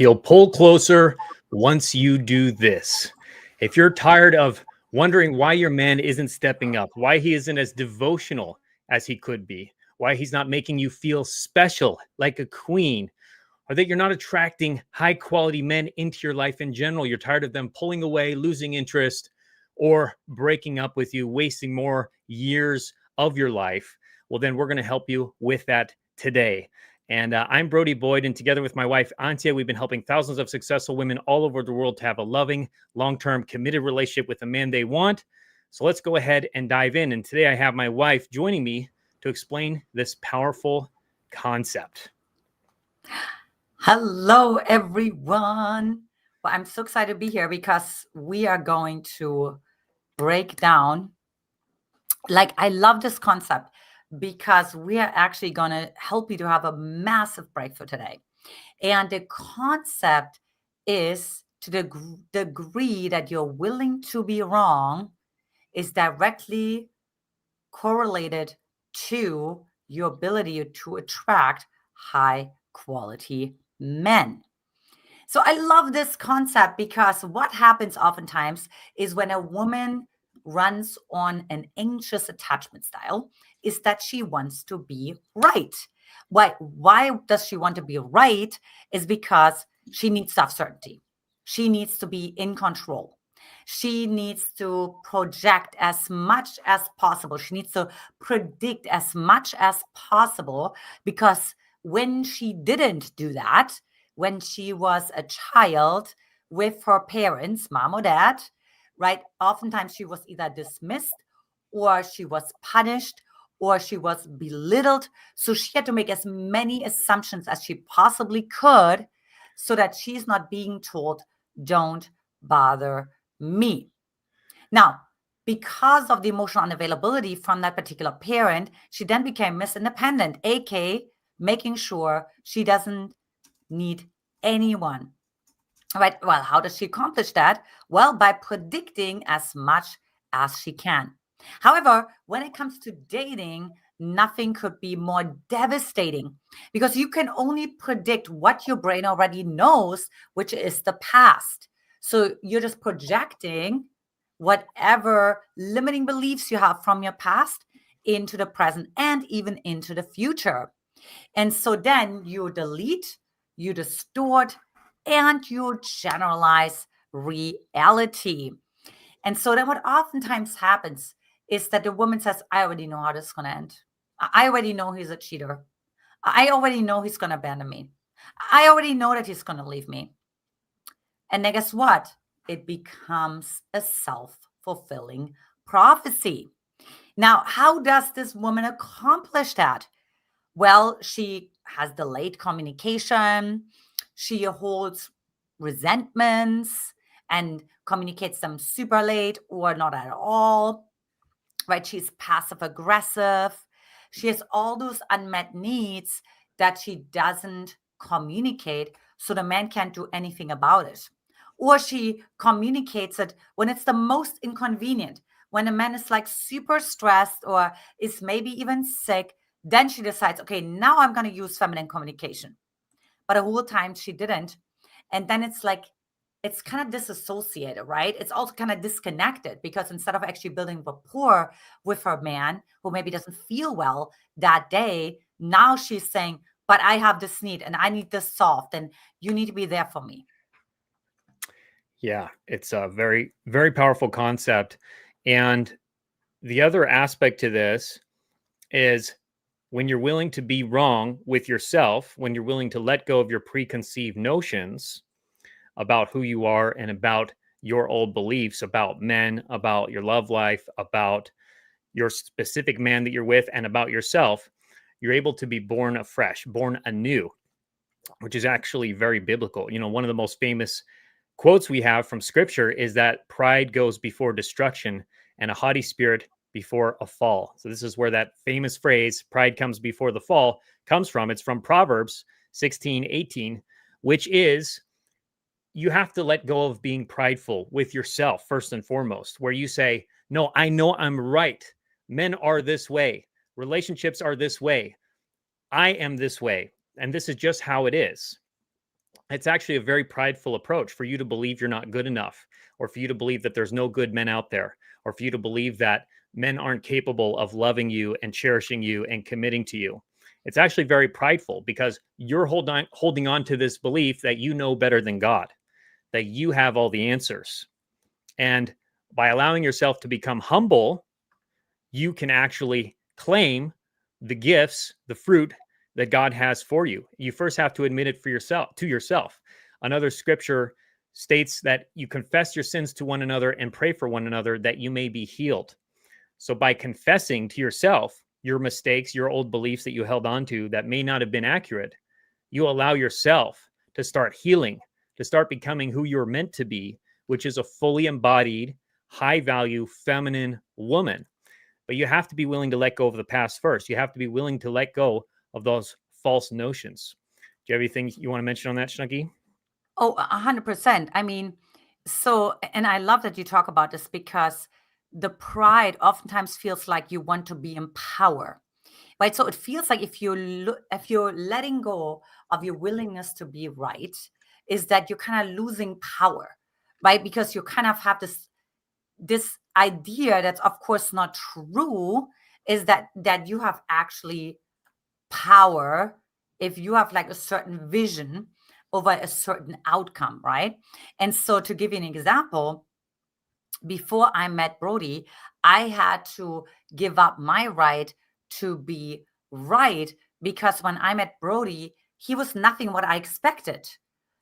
He'll pull closer once you do this. If you're tired of wondering why your man isn't stepping up, why he isn't as devotional as he could be, why he's not making you feel special like a queen, or that you're not attracting high quality men into your life in general, you're tired of them pulling away, losing interest, or breaking up with you, wasting more years of your life, well, then we're going to help you with that today. And I'm Brody Boyd, and together with my wife, Antia, we've been helping thousands of successful women all over the world to have a loving, long-term, committed relationship with the man they want. So let's go ahead and dive in. And today I have my wife joining me to explain this powerful concept. Hello, everyone. Well, I'm so excited to be here because we are going to break down. I love this concept because we are actually going to help you to have a massive breakthrough today. And the concept is to the degree that you're willing to be wrong is directly correlated to your ability to attract high quality men. So I love this concept because what happens oftentimes is when a woman runs on an anxious attachment style is that she wants to be right. Why does she want to be right? Is because she needs to have certainty. She needs to be in control. She needs to project as much as possible. She needs to predict as much as possible because when she didn't do that, when she was a child with her parents, mom or dad, right? Oftentimes she was either dismissed or she was punished or she was belittled. So she had to make as many assumptions as she possibly could so that she's not being told, don't bother me. Now, because of the emotional unavailability from that particular parent, she then became Miss Independent, aka making sure she doesn't need anyone. Right? Well, how does she accomplish that? Well, by predicting as much as she can. However, when it comes to dating, nothing could be more devastating because you can only predict what your brain already knows, which is the past. So you're just projecting whatever limiting beliefs you have from your past into the present and even into the future. And so then you delete, you distort, and you generalize reality. And so then what oftentimes happens is that the woman says, I already know how this is going to end. I already know he's a cheater. I already know he's going to abandon me. I already know that he's going to leave me. And then guess what? It becomes a self-fulfilling prophecy. Now, how does this woman accomplish that? Well, she has delayed communication. She holds resentments and communicates them super late or not at all, right? She's passive aggressive. She has all those unmet needs that she doesn't communicate, so the man can't do anything about it. Or she communicates it when it's the most inconvenient, when a man is like super stressed or is maybe even sick. Then she decides, okay, now I'm going to use feminine communication. But the whole time she didn't. And then it's like, it's kind of disassociated, right? It's also kind of disconnected because instead of actually building rapport with her man who maybe doesn't feel well that day, now she's saying, but I have this need and I need this solved and you need to be there for me. Yeah, it's a very, very powerful concept. And the other aspect to this is when you're willing to be wrong with yourself, when you're willing to let go of your preconceived notions about who you are and about your old beliefs about men, about your love life, about your specific man that you're with, and about yourself, you're able to be born afresh, born anew, which is actually very biblical. You know, one of the most famous quotes we have from scripture is that pride goes before destruction and a haughty spirit before a fall. So this is where that famous phrase, pride comes before the fall, comes from. It's from Proverbs 16:18, which is you have to let go of being prideful with yourself first and foremost, where you say, no, I know I'm right. Men are this way. Relationships are this way. I am this way. And this is just how it is. It's actually a very prideful approach for you to believe you're not good enough, or for you to believe that there's no good men out there, or for you to believe that men aren't capable of loving you and cherishing you and committing to you. It's actually very prideful because you're holding on to this belief that you know better than God, that you have all the answers. And by allowing yourself to become humble, you can actually claim the gifts, the fruit that God has for you. You first have to admit it for yourself, to yourself. Another scripture states that you confess your sins to one another and pray for one another that you may be healed. So by confessing to yourself your mistakes, your old beliefs that you held on to that may not have been accurate, you allow yourself to start healing, to start becoming who you're meant to be, which is a fully embodied, high value, feminine woman. But you have to be willing to let go of the past first. You have to be willing to let go of those false notions. Do you have anything you want to mention on that, Snuggie? Oh, 100%. I mean, so, and I love that you talk about this because the pride oftentimes feels like you want to be in power, right? So it feels like if you're letting go of your willingness to be right, is that you're kind of losing power, right? Because you kind of have this idea that's of course not true, is that you have actually power if you have like a certain vision over a certain outcome, right? And so to give you an example, before I met Brody, I had to give up my right to be right because when I met Brody, he was nothing what I expected.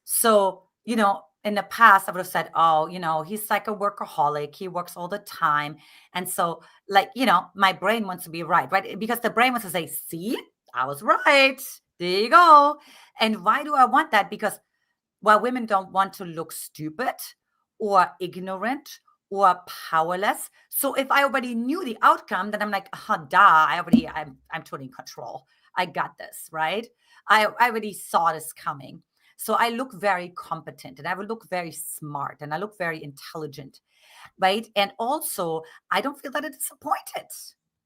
So, in the past, I would have said, oh, he's like a workaholic. He works all the time. And so, like, my brain wants to be right, right? Because the brain wants to say, see, I was right. There you go. And why do I want that? Because while women don't want to look stupid or ignorant or powerless. So if I already knew the outcome, then I'm like, duh, I'm totally in control. I got this, right? I already saw this coming. So I look very competent and I will look very smart and I look very intelligent, right? And also, I don't feel that it's disappointed,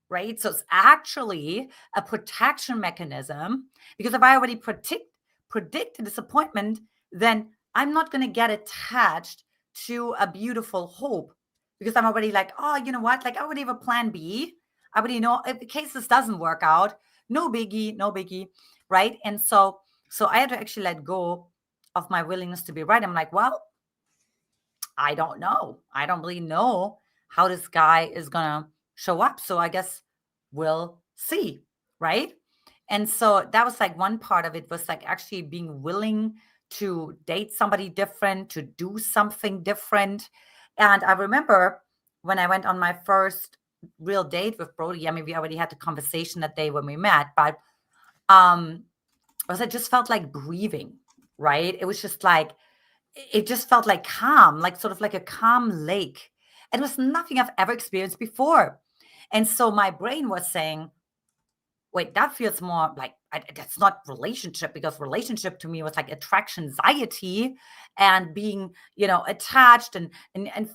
right? So it's actually a protection mechanism because if I already predict the disappointment, then I'm not going to get attached to a beautiful hope because I'm already like, oh, you know what? Like I already have a plan B. I already know if in case this doesn't work out, no biggie, no biggie, right? And so I had to actually let go of my willingness to be right. I'm like, well, I don't know. I don't really know how this guy is going to show up. So I guess we'll see. Right. And so that was like one part of it was like actually being willing to date somebody different, to do something different. And I remember when I went on my first real date with Brody, I mean, we already had the conversation that day when we met, but I just felt like breathing, right? It was just like, it just felt like calm, like sort of like a calm lake. It was nothing I've ever experienced before. And so my brain was saying, wait, that feels more like that's not relationship because relationship to me was like attraction anxiety and being, attached and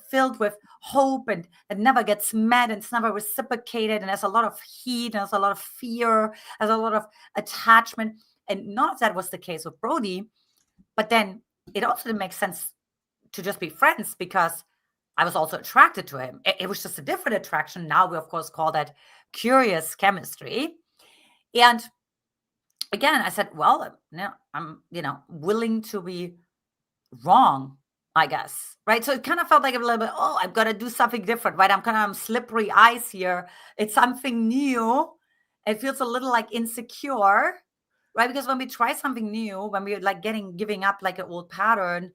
filled with hope and it never gets met and it's never reciprocated. And there's a lot of heat and there's a lot of fear, there's a lot of attachment. And none of that was the case with Brody. But then it also didn't make sense to just be friends because I was also attracted to him. It was just a different attraction. Now we, of course, call that curious chemistry. And again, I said, well, I'm, willing to be wrong, I guess. Right. So it kind of felt like a little bit, oh, I've got to do something different, right? I'm kind of on slippery ice here. It's something new. It feels a little like insecure, right? Because when we try something new, when we're like giving up like an old pattern,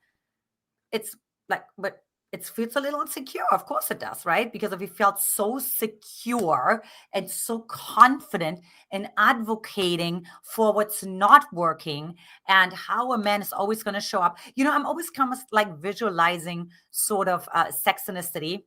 it's like, but it feels a little insecure. Of course it does, right? Because if we felt so secure and so confident in advocating for what's not working and how a man is always going to show up. I'm always kind of like visualizing sort of Sex and the City,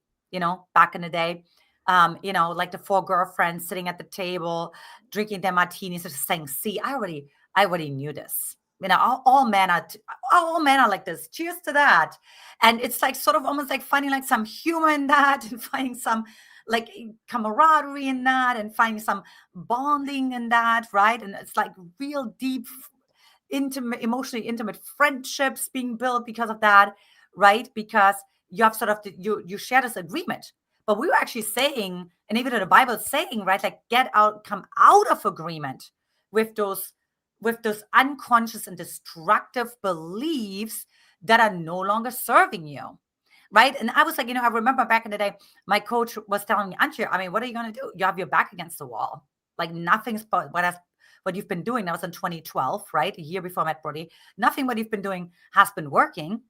back in the day. Like the four girlfriends sitting at the table, drinking their martinis, just saying, see, I already knew this. All men are like this. Cheers to that. And it's like sort of almost like finding like some humor in that and finding some like camaraderie in that and finding some bonding in that, right? And it's like real deep intimate, emotionally intimate friendships being built because of that, right? Because you have sort of you share this agreement. But we were actually saying, and even in the Bible is saying, right, like get out, come out of agreement with those unconscious and destructive beliefs that are no longer serving you. Right. And I was like, I remember back in the day, my coach was telling me, Antia, I mean, what are you going to do? You have your back against the wall. Like nothing's but what you've been doing. That was in 2012, right? A year before I met Brody. Nothing what you've been doing has been working.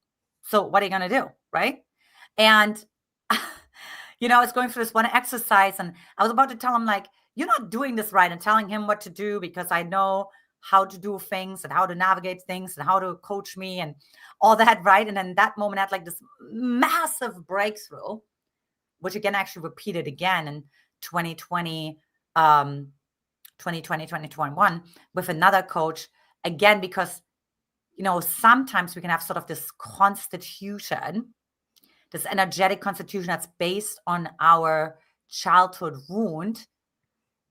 So what are you going to do? Right. And, I was going through this one exercise and I was about to tell him, like, you're not doing this right, and telling him what to do because I know how to do things and how to navigate things and how to coach me and all that, right? And then that moment I had like this massive breakthrough, which again actually repeated again in 2020, 2021 with another coach again, because sometimes we can have sort of this constitution, this energetic constitution that's based on our childhood wound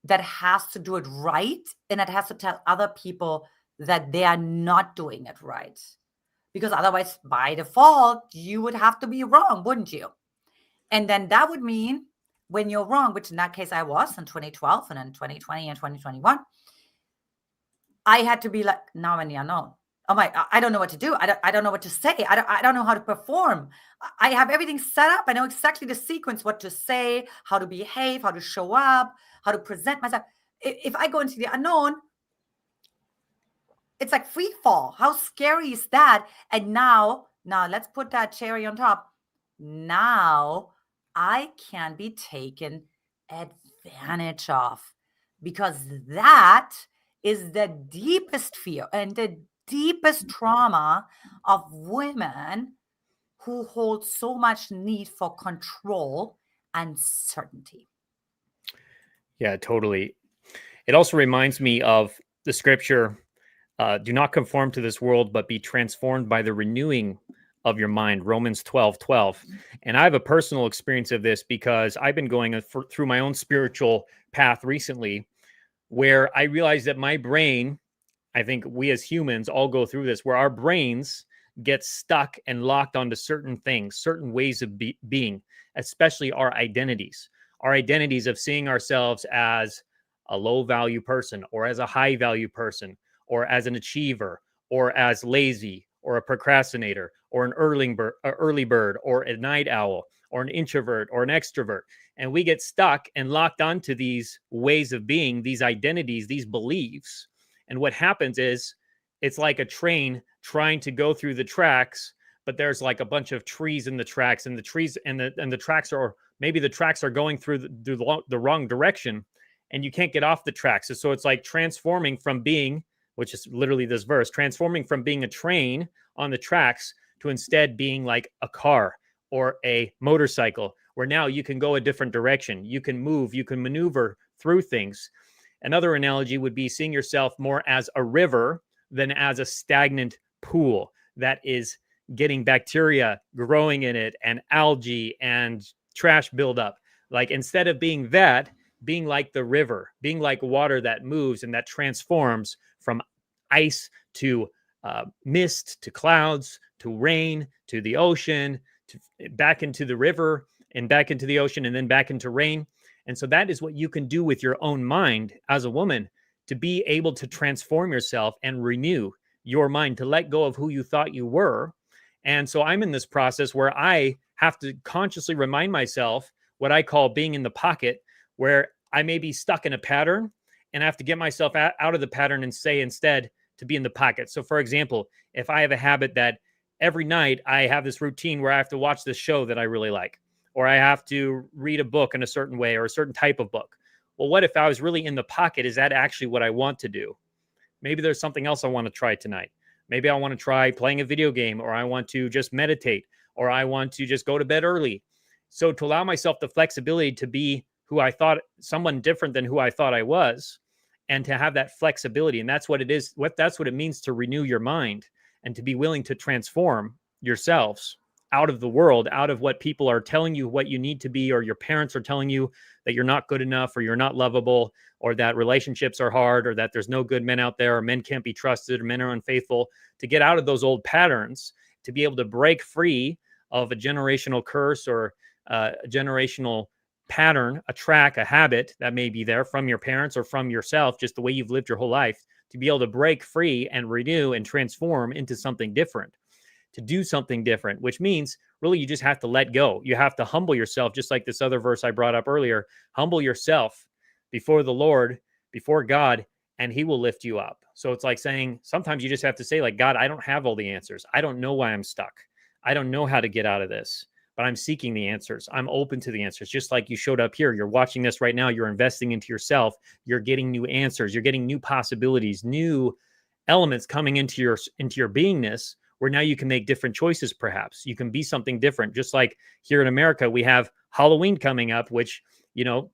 that has to do it right, and it has to tell other people that they are not doing it right. Because otherwise, by default, you would have to be wrong, wouldn't you? And then that would mean when you're wrong, which in that case I was in 2012 and in 2020 and 2021, I had to be like, now in the unknown. Oh my, I don't know what to do. I don't know what to say. I don't know how to perform. I have everything set up. I know exactly the sequence, what to say, how to behave, how to show up, how to present myself. If I go into the unknown, it's like free fall. How scary is that? And now let's put that cherry on top. Now I can be taken advantage of, because that is the deepest fear and the deepest trauma of women who hold so much need for control and certainty. Yeah, totally. It also reminds me of the scripture, do not conform to this world, but be transformed by the renewing of your mind, Romans 12:12. And I have a personal experience of this because I've been going through my own spiritual path recently, where I realized that my brain, I think we as humans all go through this, where our brains get stuck and locked onto certain things, certain ways of being, especially our identities of seeing ourselves as a low value person, or as a high value person, or as an achiever, or as lazy, or a procrastinator, or an early bird, or a night owl, or an introvert, or an extrovert. And we get stuck and locked onto these ways of being, these identities, these beliefs. And what happens is it's like a train trying to go through the tracks, but there's like a bunch of trees in the tracks, and the trees and the tracks are, maybe the tracks are going through the wrong direction, and you can't get off the tracks. So it's like transforming from being, which is literally this verse, transforming from being a train on the tracks to instead being like a car or a motorcycle, where now you can go a different direction. You can move, you can maneuver through things. Another analogy would be seeing yourself more as a river than as a stagnant pool that is getting bacteria growing in it and algae and trash buildup. Like, instead of being that, being like the river, being like water that moves and that transforms from ice to mist to clouds to rain to the ocean to back into the river and back into the ocean and then back into rain. And so that is what you can do with your own mind as a woman, to be able to transform yourself and renew your mind, to let go of who you thought you were. And so I'm in this process where I have to consciously remind myself what I call being in the pocket, where I may be stuck in a pattern and I have to get myself out of the pattern and say instead to be in the pocket. So for example, if I have a habit that every night I have this routine where I have to watch this show that I really like, or I have to read a book in a certain way or a certain type of book. Well, what if I was really in the pocket? Is that actually what I want to do? Maybe there's something else I want to try tonight. Maybe I want to try playing a video game, or I want to just meditate, or I want to just go to bed early. So to allow myself the flexibility to be who I thought, someone different than who I thought I was, and to have that flexibility. And that's what it is. That's what it means to renew your mind and to be willing to transform yourselves out of the world, out of what people are telling you what you need to be, or your parents are telling you that you're not good enough, or you're not lovable, or that relationships are hard, or that there's no good men out there, or men can't be trusted, or men are unfaithful. To get out of those old patterns, to be able to break free of a generational curse, or a generational pattern, a track, a habit that may be there from your parents or from yourself, just the way you've lived your whole life, to be able to break free and renew and transform into something different, to do something different, which means really you just have to let go. You have to humble yourself, just like this other verse I brought up earlier. Humble yourself before the Lord, before God, and he will lift you up. So it's like saying, sometimes you just have to say, like, God, I don't have all the answers. I don't know why I'm stuck. I don't know how to get out of this, but I'm seeking the answers. I'm open to the answers. Just like you showed up here, you're watching this right now. You're investing into yourself. You're getting new answers. You're getting new possibilities, new elements coming into your beingness, where now you can make different choices. Perhaps you can be something different. Just like here in America, we have Halloween coming up, which,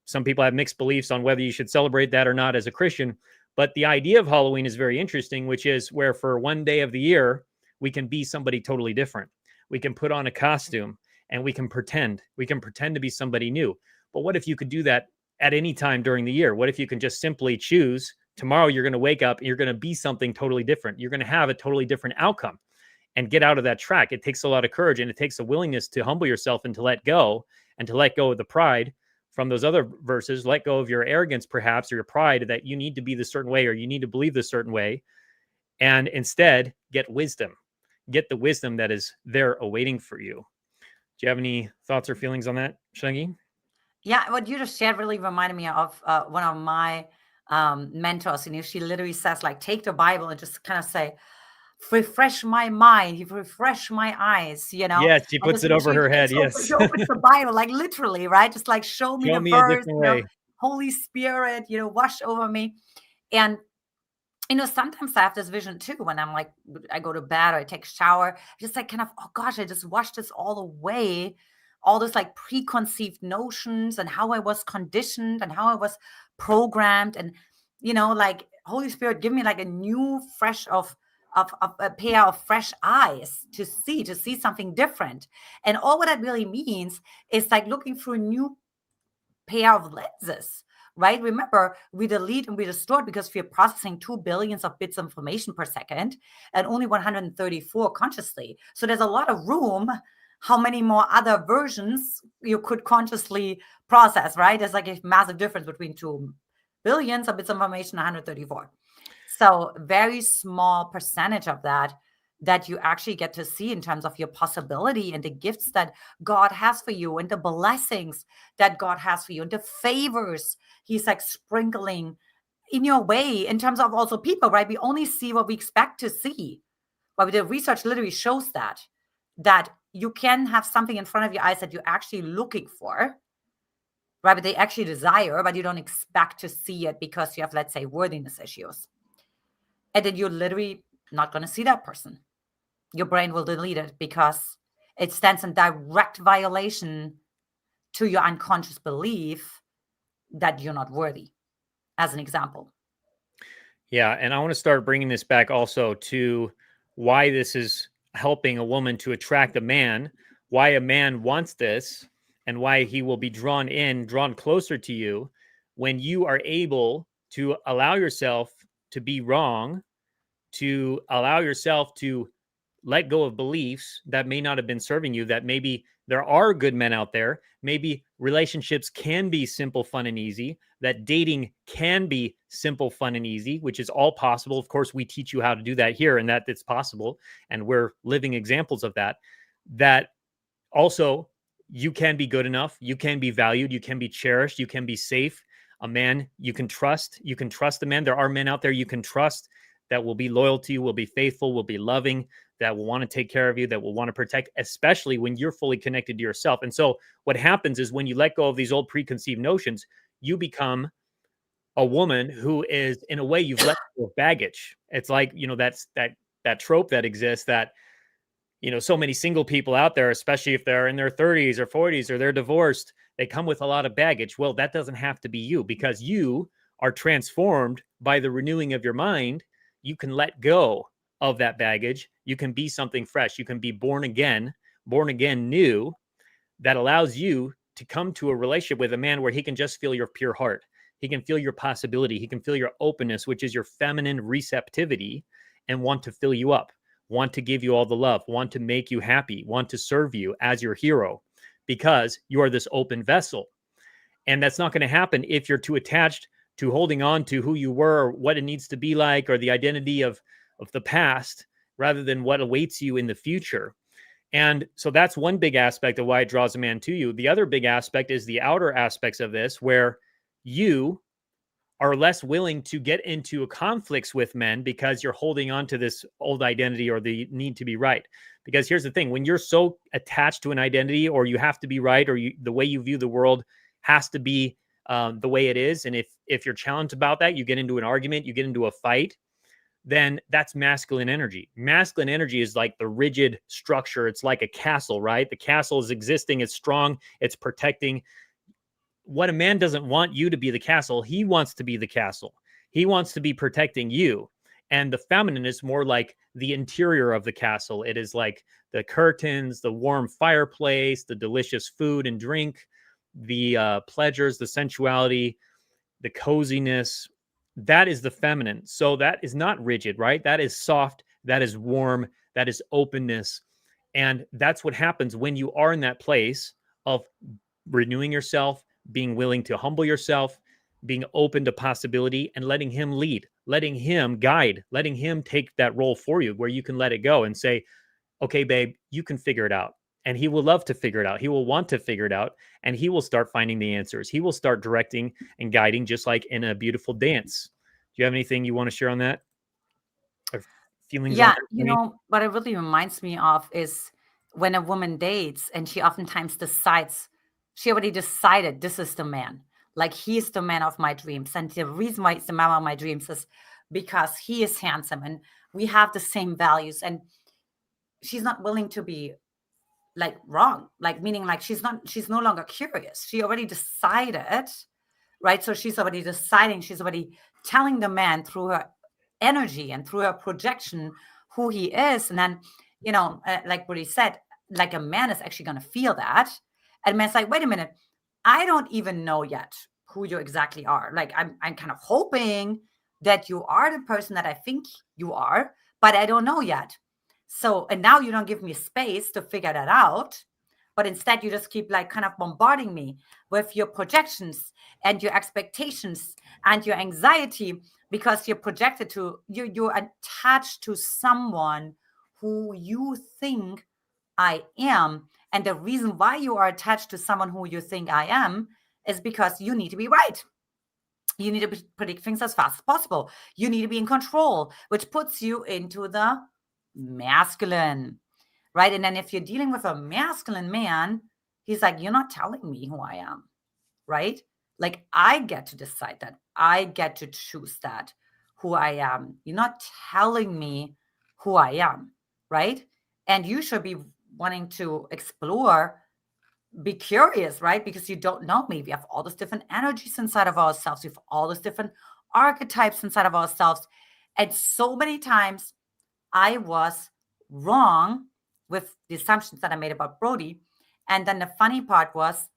some people have mixed beliefs on whether you should celebrate that or not as a Christian. But the idea of Halloween is very interesting, which is where for one day of the year, we can be somebody totally different. We can put on a costume and we can pretend to be somebody new. But what if you could do that at any time during the year? What if you can just simply choose tomorrow, you're going to wake up and you're going to be something totally different. You're going to have a totally different outcome and get out of that track. It takes a lot of courage, and it takes a willingness to humble yourself and to let go, and to let go of the pride from those other verses. Let go of your arrogance, perhaps, or your pride that you need to be this certain way, or you need to believe this certain way, and instead get wisdom. Get the wisdom that is there awaiting for you. Do you have any thoughts or feelings on that, Shangi? Yeah, what you just shared really reminded me of one of my mentors. She literally says, like, take the Bible and just kind of say, refresh my mind, you refresh my eyes, Yeah, she and puts just it over her head. Yes. she opens the Bible, like literally, right? Just like, show me Show the me a verse, different way. Holy Spirit, wash over me. And sometimes I have this vision too when I'm like, I go to bed or I take a shower, just like kind of, oh gosh, I just washed this all away, all those like preconceived notions and how I was conditioned and how I was programmed. And, like, Holy Spirit, give me like a new, fresh of a pair of fresh eyes to see something different. And all what that really means is like looking through a new pair of lenses, right? Remember, we delete and we distort because we're processing 2 billion of bits of information per second and only 134 consciously. So there's a lot of room. How many more other versions you could consciously process, right? There's like a massive difference between 2 billion of bits of information and 134. So very small percentage of that you actually get to see in terms of your possibility and the gifts that God has for you and the blessings that God has for you and the favors he's like sprinkling in your way in terms of also people, right? We only see what we expect to see. But the research literally shows that you can have something in front of your eyes that you're actually looking for, right? But they actually desire, but you don't expect to see it because you have, let's say, worthiness issues. And then you're literally not going to see that person. Your brain will delete it because it stands in direct violation to your unconscious belief that you're not worthy, as an example. Yeah, and I want to start bringing this back also to why this is helping a woman to attract a man, why a man wants this, and why he will be drawn closer to you when you are able to allow yourself to be wrong, to allow yourself to let go of beliefs that may not have been serving you, that maybe there are good men out there. Maybe relationships can be simple, fun, and easy, that dating can be simple, fun, and easy, which is all possible. Of course, we teach you how to do that here, and that it's possible. And we're living examples of that. That also, you can be good enough. You can be valued. You can be cherished. You can be safe. A man you can trust. You can trust a man. There are men out there you can trust that will be loyal to you, will be faithful, will be loving, that will want to take care of you, that will want to protect, especially when you're fully connected to yourself. And so what happens is when you let go of these old preconceived notions, you become a woman who is, in a way, you've let go of baggage. It's like, that's that trope that exists that, so many single people out there, especially if they're in their 30s or 40s or they're divorced, they come with a lot of baggage. Well, that doesn't have to be you, because you are transformed by the renewing of your mind. You can let go of that baggage. You can be something fresh. You can be born again, born again, new, that allows you to come to a relationship with a man where he can just feel your pure heart. He can feel your possibility. He can feel your openness, which is your feminine receptivity, and want to fill you up, want to give you all the love, want to make you happy, want to serve you as your hero, because you are this open vessel. And that's not going to happen if you're too attached to holding on to who you were, or what it needs to be like, or the identity of the past, rather than what awaits you in the future. And so that's one big aspect of why it draws a man to you. The other big aspect is the outer aspects of this, where you are less willing to get into conflicts with men because you're holding on to this old identity or the need to be right. Because here's the thing, when you're so attached to an identity, or you have to be right, or the way you view the world has to be the way it is, and if you're challenged about that, you get into an argument, you get into a fight, then that's masculine energy. Masculine energy is like the rigid structure. It's like a castle, right? The castle is existing, it's strong, it's protecting. What a man doesn't want you to be the castle. He wants to be the castle. He wants to be protecting you. And the feminine is more like the interior of the castle. It is like the curtains, the warm fireplace, the delicious food and drink, the pleasures, the sensuality, the coziness. That is the feminine. So that is not rigid, right? That is soft. That is warm. That is openness. And that's what happens when you are in that place of renewing yourself, being willing to humble yourself, being open to possibility, and letting him lead, letting him guide, letting him take that role for you, where you can let it go and say, okay, babe, you can figure it out. And he will love to figure it out. He will want to figure it out, and he will start finding the answers. He will start directing and guiding, just like in a beautiful dance. Do you have anything you want to share on that? Or feelings on Yeah, that? what it really reminds me of is when a woman dates and she oftentimes decides, she already decided this is the man. Like, he's the man of my dreams. And the reason why he's the man of my dreams is because he is handsome and we have the same values. And she's not willing to be like wrong, like meaning like she's no longer curious. She already decided, right? So she's already deciding, she's already telling the man through her energy and through her projection who he is. And then, like Brody said, like a man is actually going to feel that. And man's like, wait a minute, I don't even know yet who you exactly are. Like, I'm kind of hoping that you are the person that I think you are, but I don't know yet. So, and now you don't give me space to figure that out, but instead you just keep like kind of bombarding me with your projections and your expectations and your anxiety, because you're projected to, you're attached to someone who you think I am. And the reason why you are attached to someone who you think I am is because you need to be right. You need to predict things as fast as possible. You need to be in control, which puts you into the masculine, right? And then if you're dealing with a masculine man, he's like, you're not telling me who I am, right? Like, I get to decide that. I get to choose that, who I am. You're not telling me who I am, right? And you should be wanting to explore, be curious, right? Because you don't know me. We have all these different energies inside of ourselves. We have all these different archetypes inside of ourselves. And so many times I was wrong with the assumptions that I made about Brody. And then the funny part was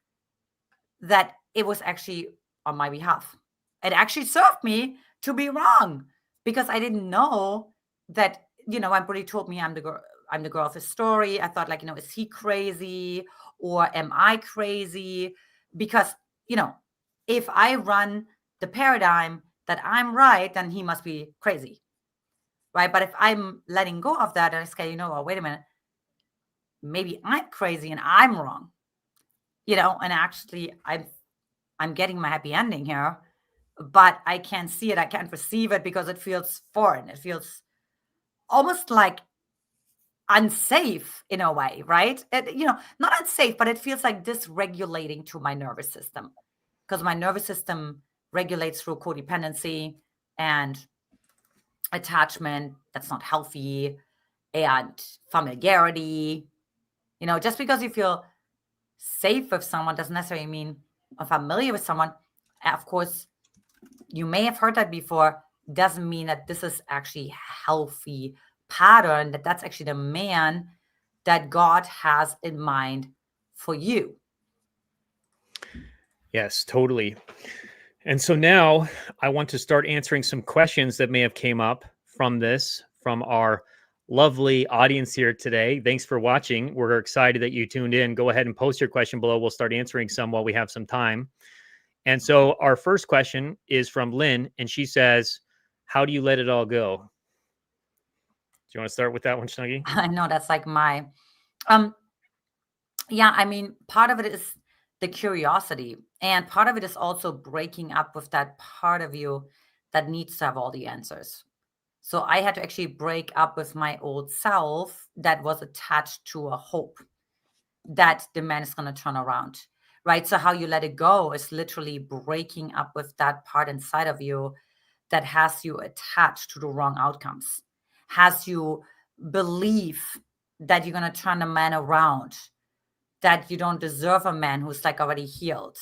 that it was actually on my behalf. It actually served me to be wrong, because I didn't know that, when Brody told me I'm the girl of his story, I thought, like, is he crazy or am I crazy? Because, if I run the paradigm that I'm right, then he must be crazy. Right. But if I'm letting go of that and I say, wait a minute, maybe I'm crazy and I'm wrong, and actually I'm getting my happy ending here, but I can't see it. I can't perceive it because it feels foreign. It feels almost like unsafe in a way, right? Not unsafe, but it feels like dysregulating to my nervous system, because my nervous system regulates through codependency and attachment that's not healthy and familiarity. Just because you feel safe with someone doesn't necessarily mean or familiar with someone. Of course, you may have heard that before. Doesn't mean that this is actually healthy pattern, that's actually the man that God has in mind for you. Yes, totally. And so now I want to start answering some questions that may have came up from this, from our lovely audience here today. Thanks for watching. We're excited that you tuned in. Go ahead and post your question below. We'll start answering some while we have some time. And so our first question is from Lynn, and she says, how do you let it all go? Do you want to start with that one, Snuggie? I know that's like my, yeah, I mean, part of it is the curiosity, and part of it is also breaking up with that part of you that needs to have all the answers. So I had to actually break up with my old self that was attached to a hope that the man is going to turn around, right? So how you let it go is literally breaking up with that part inside of you that has you attached to the wrong outcomes, has you believe that you're going to turn the man around, that you don't deserve a man who's like already healed,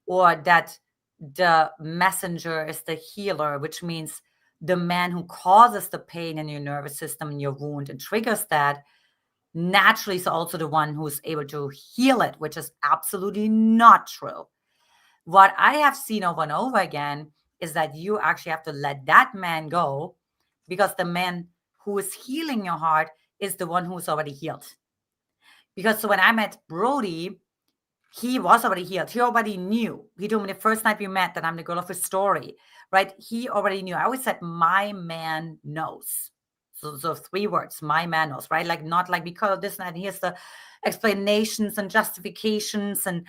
or that the messenger is the healer, which means the man who causes the pain in your nervous system and your wound and triggers that naturally is also the one who's able to heal it, which is absolutely not true. What I have seen over and over again is that you actually have to let that man go, because the man who is healing your heart is the one who's already healed. Because so when I met Brody, he was already healed. He already knew. He told me the first night we met that I'm the girl of his story, right? He already knew. I always said, my man knows. So 3 words, my man knows, right? Like, not like because of this and that. And here's the explanations and justifications and,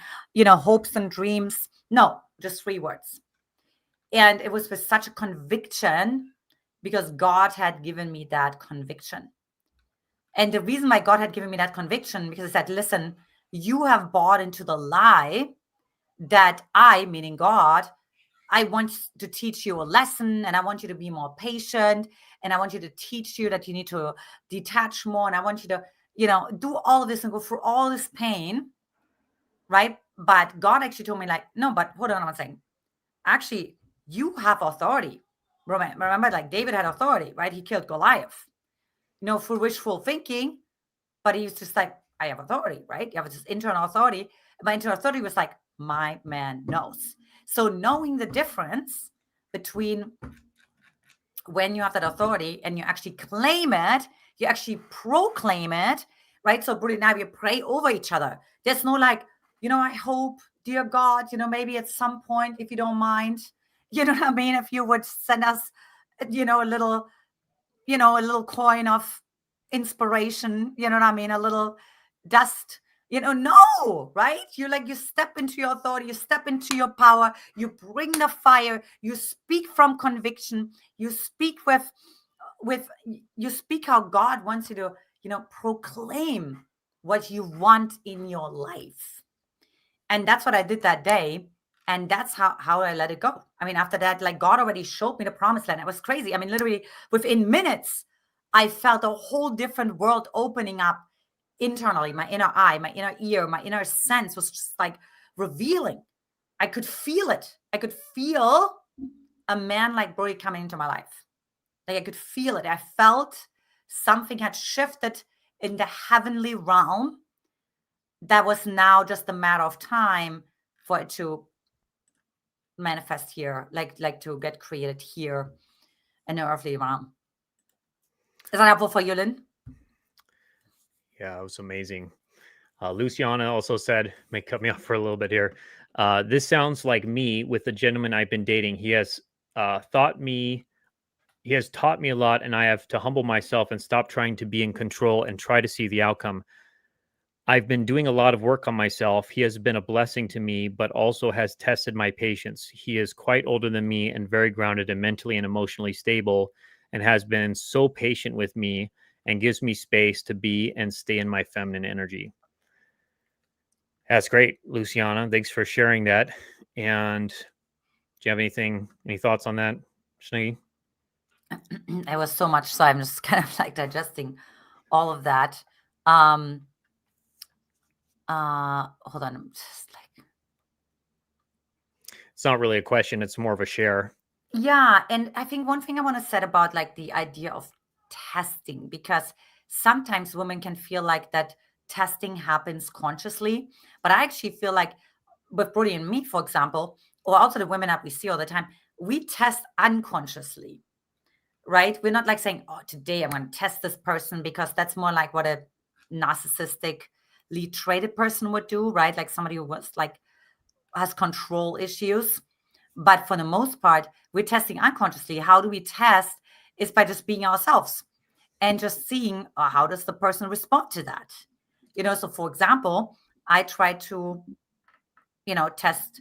hopes and dreams. No, just 3 words. And it was with such a conviction, because God had given me that conviction. And the reason why God had given me that conviction, because he said, listen, you have bought into the lie that I, meaning God, I want to teach you a lesson, and I want you to be more patient, and I want you to teach you that you need to detach more, and I want you to, do all of this and go through all this pain, right? But God actually told me, like, no, but hold on one second. Actually, you have authority. Remember, like David had authority, right? He killed Goliath, for wishful thinking, but he was just like, I have authority, right? You have this internal authority. My internal authority was like, my man knows. So knowing the difference between when you have that authority and you actually claim it, you actually proclaim it, right? So Brody and I, we pray over each other. There's no like, I hope, dear God, maybe at some point, if you don't mind, you know what I mean? If you would send us, a little, a little coin of inspiration, you know what I mean? A little dust, no, right? You step into your authority, you step into your power, you bring the fire, you speak from conviction, you speak you speak how God wants you to, proclaim what you want in your life. And that's what I did that day. And that's how I let it go. I mean, after that, like, God already showed me the promised land. It was crazy. I mean, literally within minutes, I felt a whole different world opening up internally. My inner eye, my inner ear, my inner sense was just like revealing. I could feel it. I could feel a man like Brody coming into my life. Like, I could feel it. I felt something had shifted in the heavenly realm that was now just a matter of time for it to manifest here, like to get created here in the earthly realm. Is that helpful for you, Lynn? Yeah, it was amazing. Luciana also said, may cut me off for a little bit here. This sounds like me with the gentleman I've been dating. He has taught me a lot, and I have to humble myself and stop trying to be in control and try to see the outcome. I've been doing a lot of work on myself. He has been a blessing to me, but also has tested my patience. He is quite older than me and very grounded and mentally and emotionally stable, and has been so patient with me and gives me space to be and stay in my feminine energy. That's great, Luciana. Thanks for sharing that. And do you have any thoughts on that, Sniggy? It was so much, so I'm just kind of like digesting all of that. Hold on, I'm just like, It's not really a question, it's more of a share. yeah. And I think one thing I want to say about like the idea of testing, because sometimes women can feel like that testing happens consciously, but I actually feel like with Brody and me, for example, or also the women that we see all the time, we test unconsciously, right? We're not like saying, oh, today I'm going to test this person, because that's more like what a narcissistically traded person would do, right? Like somebody who was like has control issues. But for the most part, we're testing unconsciously. How do we test? Is by just being ourselves and just seeing how does the person respond to that. So for example, I try to, test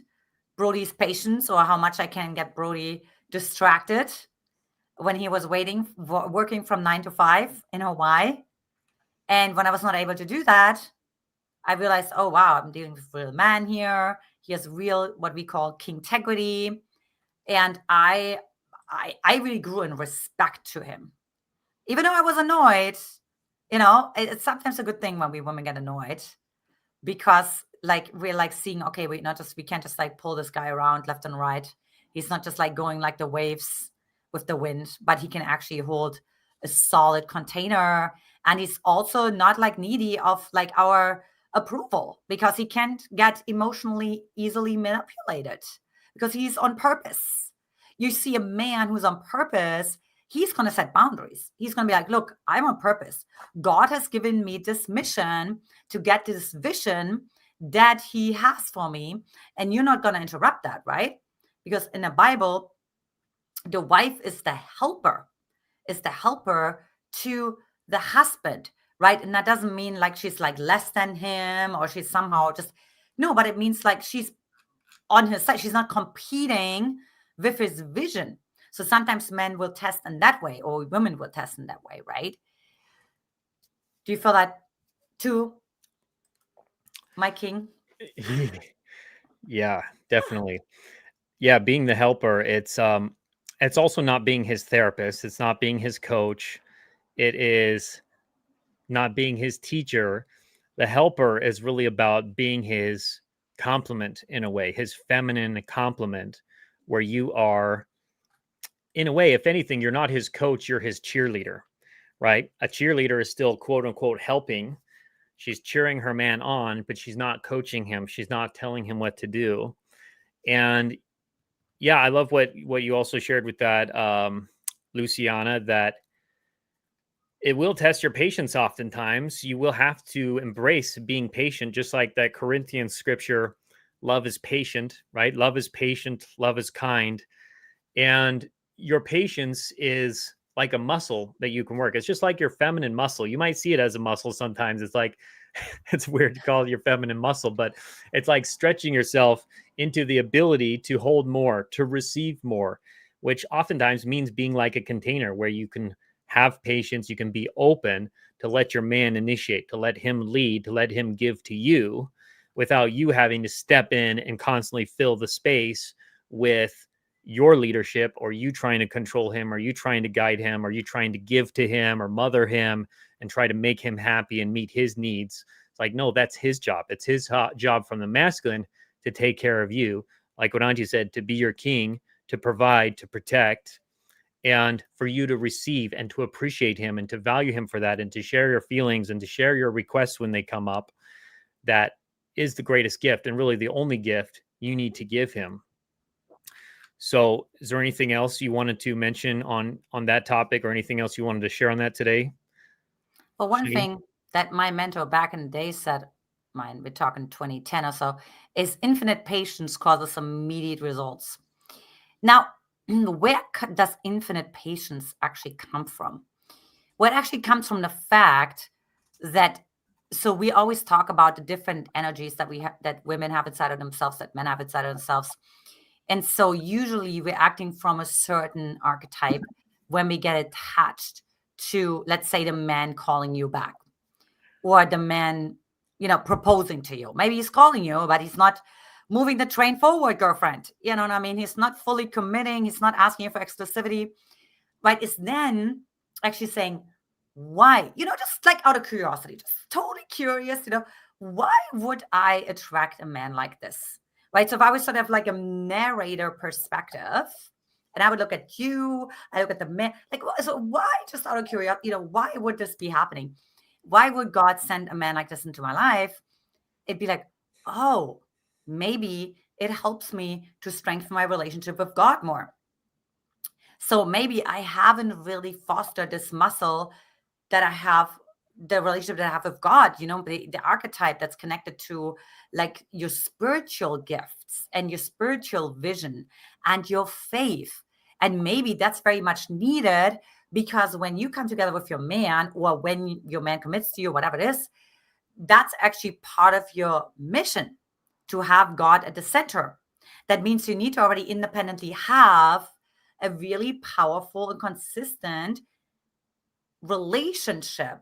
Brody's patience, or how much I can get Brody distracted when he was working from 9 to 5 in Hawaii. And when I was not able to do that, I realized, oh, wow, I'm dealing with a real man here. He has real, what we call king integrity. And I really grew in respect to him. Even though I was annoyed, it's sometimes a good thing when we women get annoyed, because like we're like seeing, okay, we can't just like pull this guy around left and right. He's not just like going like the waves with the wind, but he can actually hold a solid container. And he's also not like needy of like our approval, because he can't get emotionally easily manipulated, because he's on purpose. You see a man who's on purpose, he's going to set boundaries. He's going to be like, look, I'm on purpose. God has given me this mission to get this vision that he has for me, and you're not going to interrupt that, right? Because in the Bible, the wife is the helper to the husband, right? And that doesn't mean like she's like less than him, or she's somehow just, no, but it means like she's on his side. She's not competing with his vision. So sometimes men will test in that way, or women will test in that way, right? Do you feel that too, my king? Yeah, definitely. Yeah, being the helper, it's also not being his therapist, it's not being his coach, it is not being his teacher. The helper is really about being his complement in a way, his feminine complement, where you are, in a way, if anything, you're not his coach, you're his cheerleader, right? A cheerleader is still quote unquote helping. She's cheering her man on, but she's not coaching him. She's not telling him what to do. And yeah, I love what you also shared with that, Luciana, that it will test your patience oftentimes. You will have to embrace being patient, just like that Corinthians scripture, love is patient, right? Love is patient, love is kind. And your patience is like a muscle that you can work. It's just like your feminine muscle. You might see it as a muscle sometimes. It's like, it's weird to call it your feminine muscle, but it's like stretching yourself into the ability to hold more, to receive more, which oftentimes means being like a container where you can have patience, you can be open to let your man initiate, to let him lead, to let him give to you without you having to step in and constantly fill the space with your leadership, or you trying to control him, or you trying to guide him, or you trying to give to him or mother him and try to make him happy and meet his needs. It's like, no, that's his job. It's his job from the masculine to take care of you. Like what Antia said, to be your king, to provide, to protect, and for you to receive and to appreciate him and to value him for that, and to share your feelings and to share your requests when they come up. That is the greatest gift, and really the only gift you need to give him. So is there anything else you wanted to mention on that topic, or anything else you wanted to share on that today? Well, one Shane? thing that my mentor back in the day said, mine, we're talking 2010 or so, is infinite patience causes immediate results. Now, where does infinite patience actually come from? Well, it actually comes from the fact that, so we always talk about the different energies that we have, that women have inside of themselves, that men have inside of themselves. And so usually we're acting from a certain archetype when we get attached to, let's say, the man calling you back, or the man, proposing to you. Maybe he's calling you, but he's not moving the train forward, girlfriend. You know what I mean? He's not fully committing. He's not asking you for exclusivity, right? It's then actually saying, why? Just like out of curiosity, just totally curious, why would I attract a man like this? Right. So if I was sort of like a narrator perspective, And I would look at you, I look at the man, like, so why, just out of curiosity, why would this be happening? Why would God send a man like this into my life? It'd be like, oh, maybe it helps me to strengthen my relationship with God more. So maybe I haven't really fostered this muscle that I have, the relationship that I have with God, the archetype that's connected to like your spiritual gifts and your spiritual vision and your faith. And maybe that's very much needed, because when you come together with your man, or when your man commits to you, whatever it is, that's actually part of your mission, to have God at the center. That means you need to already independently have a really powerful and consistent relationship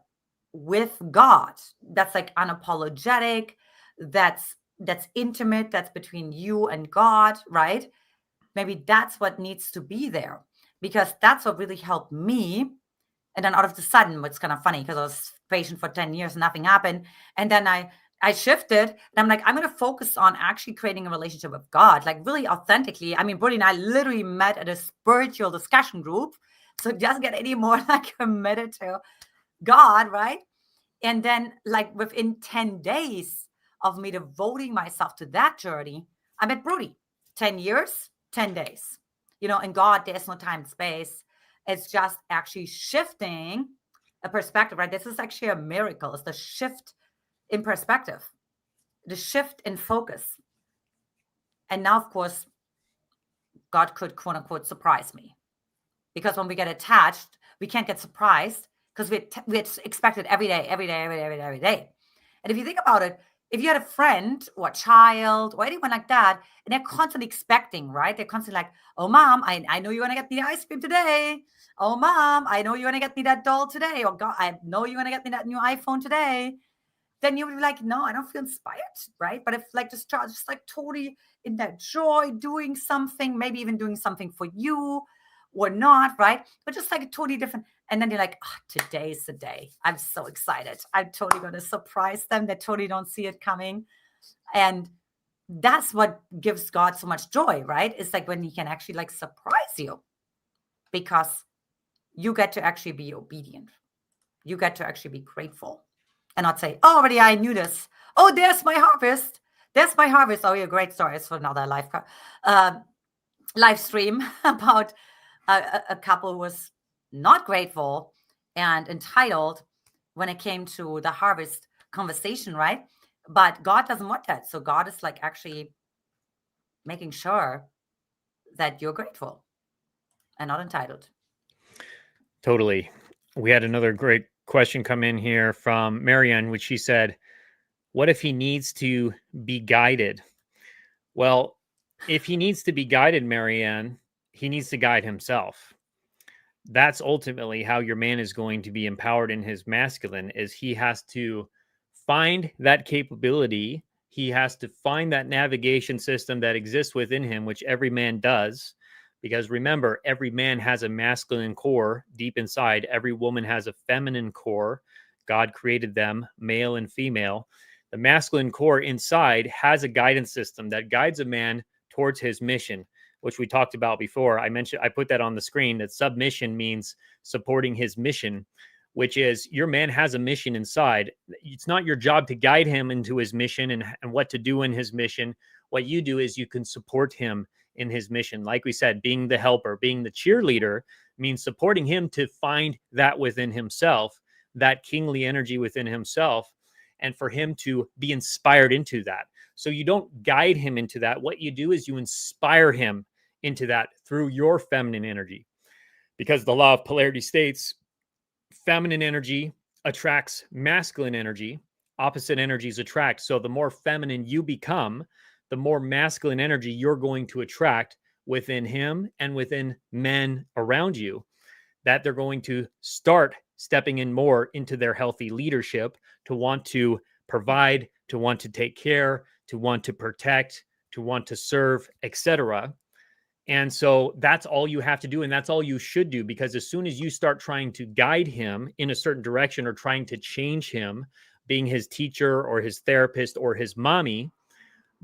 with God. That's like unapologetic, that's intimate, that's between you and God, right? Maybe that's what needs to be there, because that's what really helped me. And then all of a sudden, it's kind of funny, because I was patient for 10 years, nothing happened. And then I shifted, and I'm like, I'm going to focus on actually creating a relationship with God, like really authentically. I mean, Brody and I literally met at a spiritual discussion group. So it doesn't get any more like committed to God, right? And then like within 10 days of me devoting myself to that journey, I met Brody. 10 years, 10 days. In God, there's no time and space. It's just actually shifting a perspective, right? This is actually a miracle. It's the shift in perspective, the shift in focus. And now, of course, God could, quote unquote, surprise me. Because when we get attached, we can't get surprised, because we expect it every day, every day, every day, every day, every day. And if you think about it, if you had a friend or a child or anyone like that, and they're constantly expecting, right? They're constantly like, oh, mom, I know you're going to get me the ice cream today. Oh, mom, I know you're going to get me that doll today. Or God, I know you're going to get me that new iPhone today. Then you would be like, no, I don't feel inspired, right? But if like just like totally in that joy, doing something, maybe even doing something for you or not, right? But just like totally different. And then you're like, oh, today's the day. I'm so excited. I'm totally going to surprise them. They totally don't see it coming. And that's what gives God so much joy, right? It's like when he can actually like surprise you, because you get to actually be obedient. You get to actually be grateful and not say, oh, already I knew this. Oh, there's my harvest. There's my harvest. Oh, yeah, great stories for another live stream about a couple who was not grateful and entitled when it came to the harvest conversation, right? But God doesn't want that. So God is like actually making sure that you're grateful and not entitled. Totally. We had another great question come in here from Marianne, which she said, what if he needs to be guided? Well, if he needs to be guided, Marianne, he needs to guide himself. That's ultimately how your man is going to be empowered in his masculine, is he has to find that capability. He has to find that navigation system that exists within him, which every man does. Because remember, every man has a masculine core deep inside. Every woman has a feminine core. God created them, male and female. The masculine core inside has a guidance system that guides a man towards his mission, which we talked about before. I put that on the screen, that submission means supporting his mission, which is your man has a mission inside. It's not your job to guide him into his mission and what to do in his mission. What you do is you can support him in his mission. Like we said, being the helper, being the cheerleader means supporting him to find that within himself, that kingly energy within himself, and for him to be inspired into that. So you don't guide him into that. What you do is you inspire him into that through your feminine energy. Because the law of polarity states feminine energy attracts masculine energy, opposite energies attract. So the more feminine you become, the more masculine energy you're going to attract within him and within men around you, that they're going to start stepping in more into their healthy leadership, to want to provide, to want to take care, to want to protect, to want to serve, etc. And so that's all you have to do. And that's all you should do, because as soon as you start trying to guide him in a certain direction or trying to change him, being his teacher or his therapist or his mommy,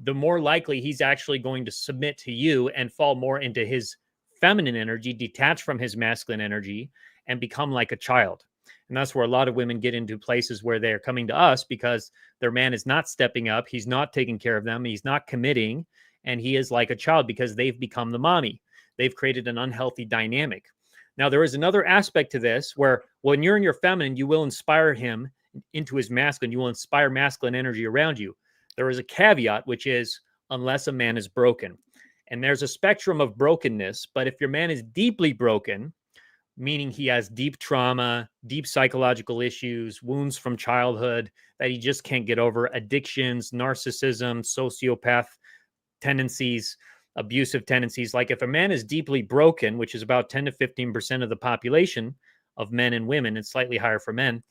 the more likely he's actually going to submit to you and fall more into his feminine energy, detach from his masculine energy, and become like a child. And that's where a lot of women get into places where they're coming to us because their man is not stepping up. He's not taking care of them. He's not committing. And he is like a child because they've become the mommy. They've created an unhealthy dynamic. Now, there is another aspect to this where when you're in your feminine, you will inspire him into his masculine. You will inspire masculine energy around you. There is a caveat, which is unless a man is broken. And there's a spectrum of brokenness. But if your man is deeply broken, meaning he has deep trauma, deep psychological issues, wounds from childhood that he just can't get over, addictions, narcissism, sociopath tendencies, abusive tendencies. Like if a man is deeply broken, which is about 10 to 15% of the population of men and women, and slightly higher for men,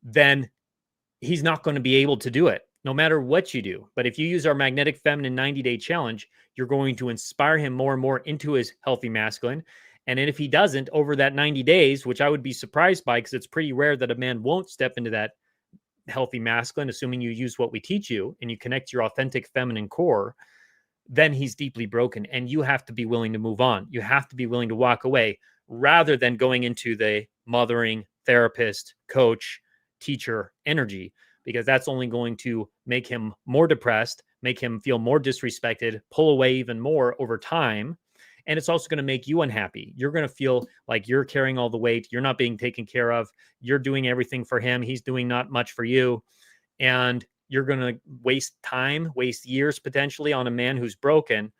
then he's not going to be able to do it no matter what you do. But if you use our Magnetic Feminine 90-day challenge, you're going to inspire him more and more into his healthy masculine. And then if he doesn't over that 90 days, which I would be surprised by because it's pretty rare that a man won't step into that healthy masculine, assuming you use what we teach you and you connect your authentic feminine core, then he's deeply broken. And you have to be willing to move on. You have to be willing to walk away rather than going into the mothering, therapist, coach, teacher energy, because that's only going to make him more depressed, make him feel more disrespected, pull away even more over time. And it's also going to make you unhappy. You're going to feel like you're carrying all the weight. You're not being taken care of. You're doing everything for him. He's doing not much for you. And you're going to waste time, waste years potentially on a man who's broken.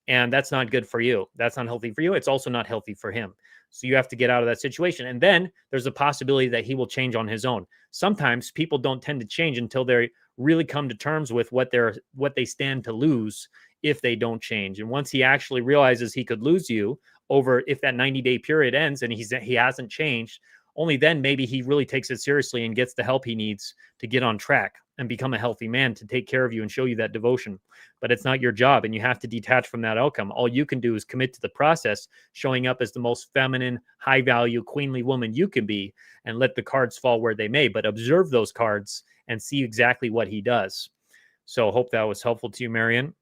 And that's not good for you. That's not healthy for you. It's also not healthy for him. So you have to get out of that situation. And then there's a possibility that he will change on his own. Sometimes people don't tend to change until they really come to terms with what they stand to lose if they don't change. And once he actually realizes he could lose you over if that 90-day period ends and he hasn't changed, only then maybe he really takes it seriously and gets the help he needs to get on track and become a healthy man to take care of you and show you that devotion. But it's not your job, and you have to detach from that outcome. All you can do is commit to the process, showing up as the most feminine, high-value, queenly woman you can be, and let the cards fall where they may. But observe those cards and see exactly what he does. So hope that was helpful to you, Marion.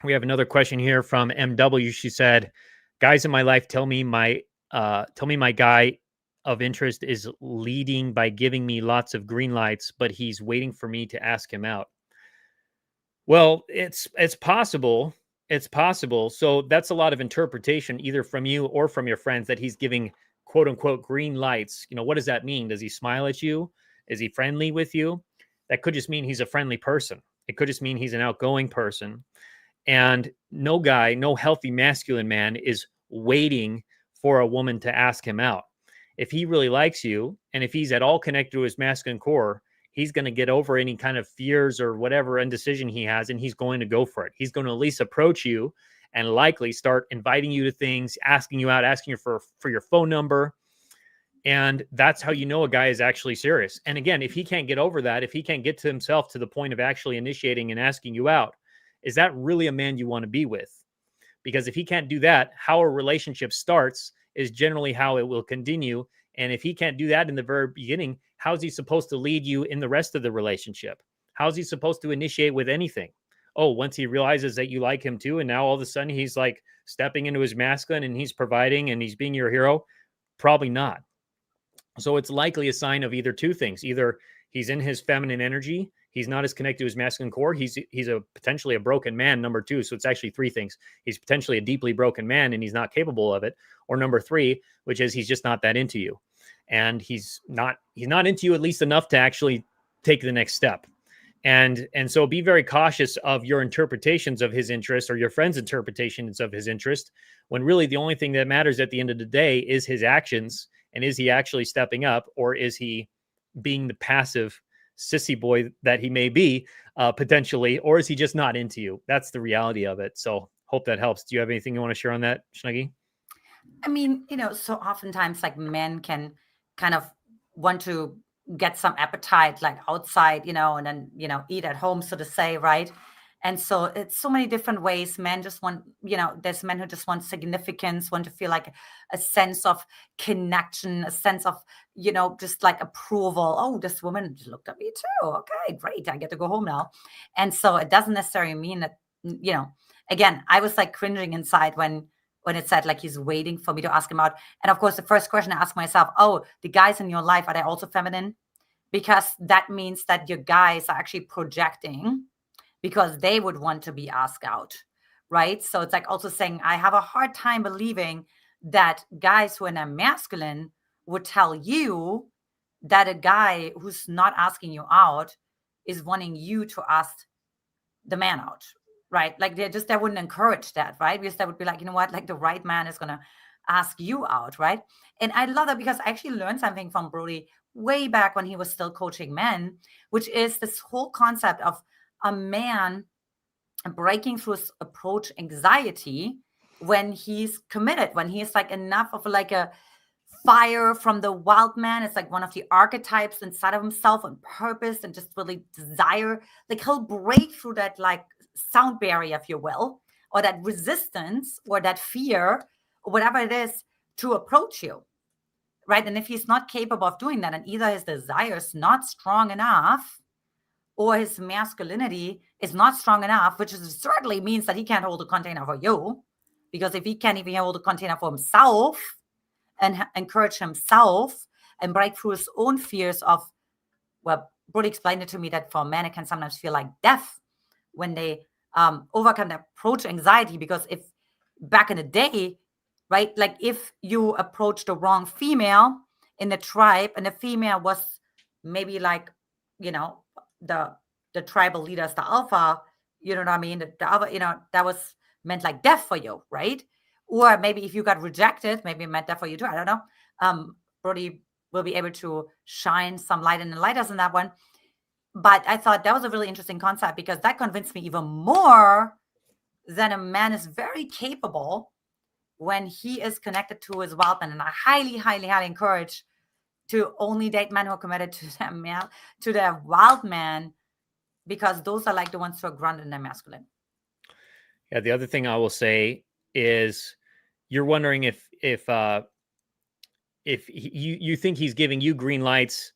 We have another question here from MW. She said, guys in my life tell me my guy of interest is leading by giving me lots of green lights, but he's waiting for me to ask him out. Well, it's possible. It's possible. So that's a lot of interpretation, either from you or from your friends, that he's giving quote unquote green lights. You know, what does that mean? Does he smile at you? Is he friendly with you? That could just mean he's a friendly person. It could just mean he's an outgoing person. And no guy, no healthy masculine man is waiting for a woman to ask him out. If he really likes you, and if he's at all connected to his masculine core, he's going to get over any kind of fears or whatever indecision he has, and he's going to go for it. He's going to at least approach you and likely start inviting you to things, asking you out, asking you for your phone number. And that's how you know a guy is actually serious. And again, if he can't get over that, if he can't get to himself to the point of actually initiating and asking you out, is that really a man you want to be with? Because if he can't do that, how a relationship starts is generally how it will continue. And if he can't do that in the very beginning, how's he supposed to lead you in the rest of the relationship? How's he supposed to initiate with anything? Oh, once he realizes that you like him too, and now all of a sudden he's like stepping into his masculine and he's providing and he's being your hero? Probably not. So it's likely a sign of either two things. Either he's in his feminine energy, he's not as connected to his masculine core, he's a potentially a broken man, number two. So it's actually three things. He's potentially a deeply broken man and he's not capable of it. Or number three, which is he's just not that into you. And he's not into you at least enough to actually take the next step. And so be very cautious of your interpretations of his interest or your friend's interpretations of his interest, when really the only thing that matters at the end of the day is his actions. And is he actually stepping up, or is he being the passive sissy boy that he may be potentially, or is he just not into you? That's the reality of it. So hope that helps. Do you have anything you want to share on that, Schnuggy? I mean, so oftentimes like men can kind of want to get some appetite like outside, and then, eat at home, so to say, right? And so it's so many different ways. Men just want, there's men who just want significance, want to feel like a sense of connection, a sense of, just like approval. Oh, this woman just looked at me too. Okay, great. I get to go home now. And so it doesn't necessarily mean that, again, I was like cringing inside when when it said like he's waiting for me to ask him out. And of course, the first question I ask myself, oh, the guys in your life, are they also feminine? Because that means that your guys are actually projecting because they would want to be asked out, right? So it's like also saying, I have a hard time believing that guys who are masculine would tell you that a guy who's not asking you out is wanting you to ask the man out, right? Like they wouldn't encourage that, right? Because that would be like, you know what, like the right man is gonna ask you out, right? And I love that because I actually learned something from Brody way back when he was still coaching men, which is this whole concept of a man breaking through his approach anxiety when he's committed, when he's like enough of like a fire from the wild man. It's like one of the archetypes inside of himself and purpose and just really desire. Like he'll break through that like sound barrier, if you will, or that resistance or that fear or whatever it is to approach you. Right. And if he's not capable of doing that, and either his desire is not strong enough or his masculinity is not strong enough, which certainly means that he can't hold a container for you. Because if he can't even hold a container for himself and encourage himself and break through his own fears of, well, Brody explained it to me that for men, it can sometimes feel like death when they overcome the approach anxiety. Because if back in the day, right, like if you approach the wrong female in the tribe and the female was maybe like, you know, the tribal leaders, the alpha, you know what I mean? The alpha, you know, that was meant like death for you, right? Or maybe if you got rejected, maybe it meant that for you too. I don't know. Brody will be able to shine some light in the lighters on that one. But I thought that was a really interesting concept because that convinced me even more that a man is very capable when he is connected to his wild man. And I highly, highly, highly encourage to only date men who are committed to their male, to their wild man, because those are like the ones who are grounded in their masculine. Yeah. The other thing I will say is you're wondering if you think he's giving you green lights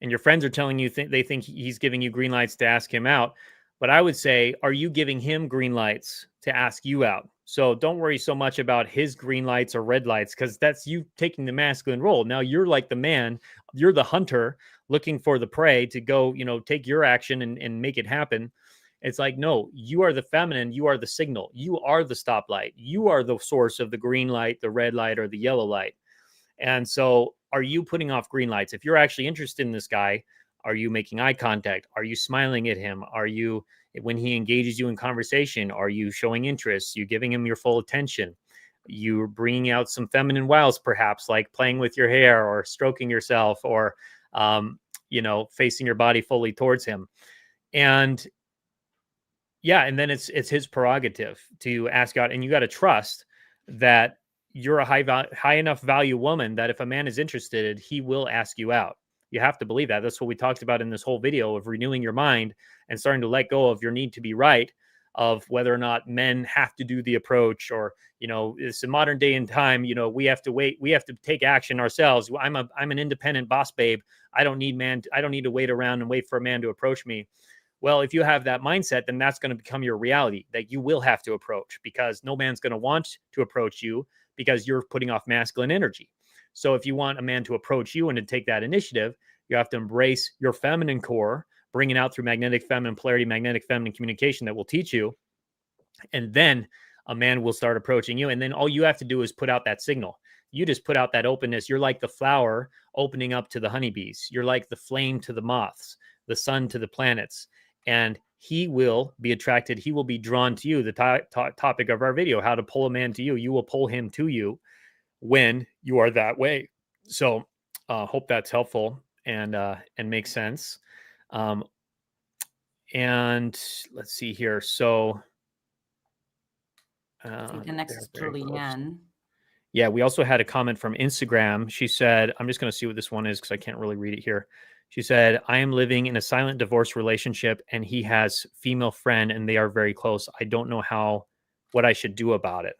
and your friends are telling you they think he's giving you green lights to ask him out. But I would say, are you giving him green lights to ask you out? So don't worry so much about his green lights or red lights, because that's you taking the masculine role. Now you're like the man, you're the hunter looking for the prey to go, take your action and make it happen. It's like, no, you are the feminine. You are the signal. You are the stoplight. You are the source of the green light, the red light, or the yellow light. And so are you putting off green lights? If you're actually interested in this guy, are you making eye contact? Are you smiling at him? Are you, when he engages you in conversation, are you showing interest? You giving him your full attention? You're bringing out some feminine wiles, perhaps like playing with your hair or stroking yourself or, facing your body fully towards him. And yeah, and then it's his prerogative to ask out, and you got to trust that you're a high enough value woman that if a man is interested, he will ask you out. You have to believe that. That's what we talked about in this whole video of renewing your mind and starting to let go of your need to be right, of whether or not men have to do the approach, or, it's a modern day and time, we have to wait. We have to take action ourselves. I'm an independent boss babe. I don't need to wait around and wait for a man to approach me. Well, if you have that mindset, then that's going to become your reality, that you will have to approach, because no man's going to want to approach you because you're putting off masculine energy. So if you want a man to approach you and to take that initiative, you have to embrace your feminine core, bring it out through magnetic feminine polarity, magnetic feminine communication that will teach you. And then a man will start approaching you. And then all you have to do is put out that signal. You just put out that openness. You're like the flower opening up to the honeybees. You're like the flame to the moths, the sun to the planets. And he will be attracted. He will be drawn to you. The topic of our video, how to pull a man to you. You will pull him to you when you are that way. So hope that's helpful and makes sense. And let's see here. So the next is Julianne. Yeah, we also had a comment from Instagram. She said, I'm just going to see what this one is because I can't really read it here. She said, I am living in a silent divorce relationship and he has female friend and they are very close. I don't know what I should do about it.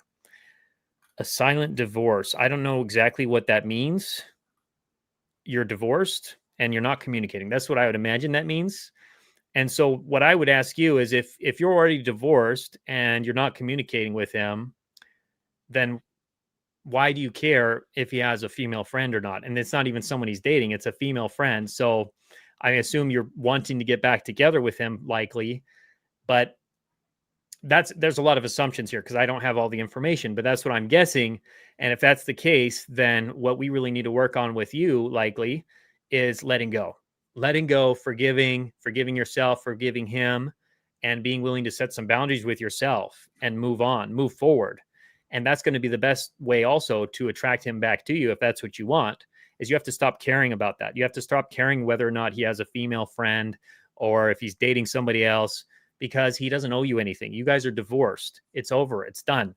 A silent divorce. I don't know exactly what that means. You're divorced and you're not communicating. That's what I would imagine that means. And so what I would ask you is if you're already divorced and you're not communicating with him, then why do you care if he has a female friend or not? And it's not even someone he's dating, it's a female friend. So I assume you're wanting to get back together with him, likely, but there's a lot of assumptions here because I don't have all the information, but that's what I'm guessing. And if that's the case, then what we really need to work on with you, likely, is letting go, forgiving yourself, forgiving him, and being willing to set some boundaries with yourself and move on, move forward. And that's going to be the best way also to attract him back to you if that's what you want. Is you have to stop caring about that. You have to stop caring whether or not he has a female friend or if he's dating somebody else, because he doesn't owe you anything. You guys are divorced. It's over. It's done.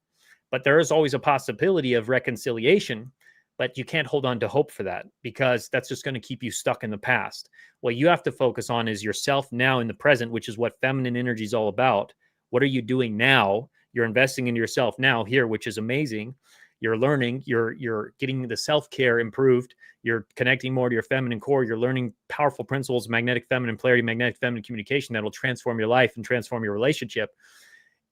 But there is always a possibility of reconciliation, but you can't hold on to hope for that because that's just going to keep you stuck in the past. What you have to focus on is yourself now in the present, which is what feminine energy is all about. What are you doing now? You're investing in yourself now here, which is amazing. You're learning, you're getting the self-care improved. You're connecting more to your feminine core. You're learning powerful principles, magnetic feminine polarity, magnetic feminine communication that will transform your life and transform your relationship.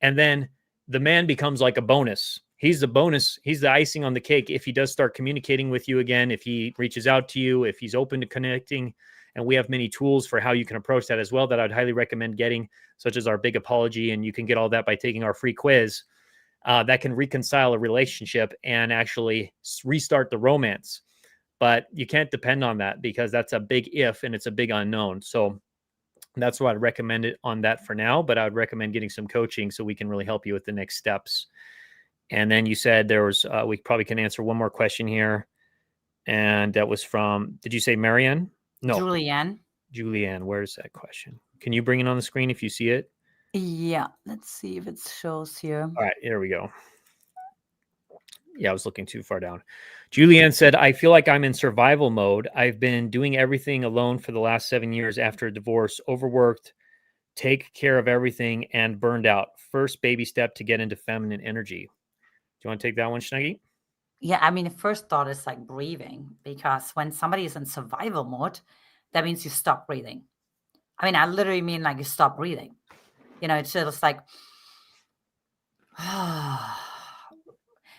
And then the man becomes like a bonus. He's the bonus. He's the icing on the cake. If he does start communicating with you again, if he reaches out to you, if he's open to connecting, and we have many tools for how you can approach that as well that I'd highly recommend getting, such as our big apology. And you can get all that by taking our free quiz that can reconcile a relationship and actually restart the romance. But you can't depend on that because that's a big if and it's a big unknown. So that's why I'd recommend it on that for now. But I would recommend getting some coaching so we can really help you with the next steps. And then you said there was, we probably can answer one more question here. And that was from, did you say Marianne? No. Julianne. Where's that question? Can you bring it on the screen if you see it? Yeah. Let's see if it shows here. All right, here we go. Yeah, I was looking too far down. Julianne said, I feel like I'm in survival mode. I've been doing everything alone for the last 7 years after a divorce, overworked, take care of everything, and burned out. First baby step to get into feminine energy. Do you want to take that one, Schnuggy? Yeah, I mean, the first thought is like breathing, because when somebody is in survival mode, that means you stop breathing. I mean, I literally mean like you stop breathing. You know, it's just like,